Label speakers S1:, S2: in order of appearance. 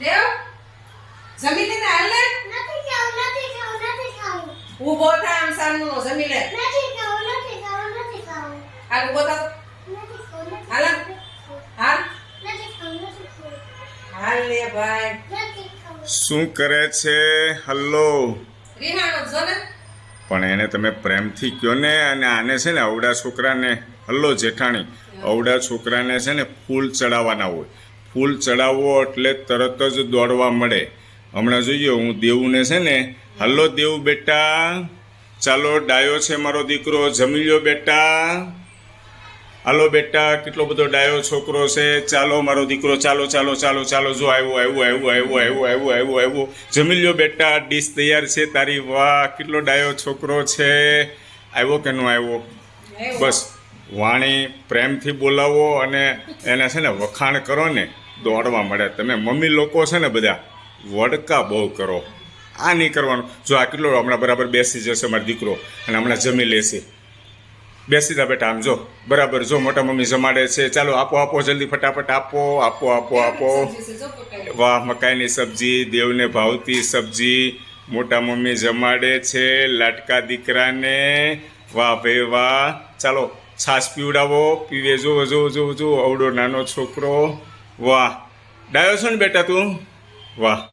S1: દેવ જમી લે ને હાલ ને
S2: નથી ખાવું
S1: ઊભો થા આમ સામનો જમી લે
S2: નથી ખાવું
S1: હાલ ઊભો થા
S2: નથી ખાવું
S1: હાલ હાલ
S2: નથી ખાવું
S1: હાલ લે ભાઈ
S2: નથી ખાવું
S3: શું કરે છે? હલ્લો.
S1: રીહાનો જો ને
S3: પણ એને તમે પ્રેમથી કહો ને. અને આને છે ને અવડા છોકરાને હલ્લો જેઠાણી, અવડા છોકરાને છે ને ફૂલ ચડાવવાના હોય. ફૂલ ચડાવવો એટલે તરત જ દોડવા મળે. હમણાં જોઈએ હું દેવુને છે ને હલ્લો દેવ બેટા, ચાલો ડાયો છે મારો દીકરો, જમી લ્યો બેટા, હાલો બેટા, કેટલો બધો ડાયો છોકરો છે, ચાલો મારો દીકરો, ચાલો ચાલો ચાલો ચાલો, જો આવ્યો, જમી લ્યો બેટા, ડીશ તૈયાર છે તારી. વાહ, કેટલો ડાયો છોકરો છે. આવ્યો કે ન આવ્યો? બસ વાણી પ્રેમથી બોલાવો અને એને છે ને વખાણ કરો ને દોડવા મળે. તમે મમ્મી લોકો છે ને બધા વડકા બહુ કરો, આ નહીં કરવાનું. જો આ કેટલો હમણાં બરાબર બેસી જશે મારો દીકરો અને હમણાં જમી લેશે. બેસી જા બેટા, આમ જો બરાબર, જો મોટા મમ્મી જમાડે છે, ચાલો આપો આપો જલ્દી ફટાફટ આપો આપો આપો આપો. વાહ, મકાઈની સબ્જી, દેવને ભાવતી સબ્જી મોટા મમ્મી જમાડે છે લાટકા દીકરાને. વાહ ભાઈ વાહ, ચાલો છાશ પીવડાવો, પીવે. જો અવડો નાનો છોકરો. વાહ, ડાયો છો ને બેટા તું? વાહ.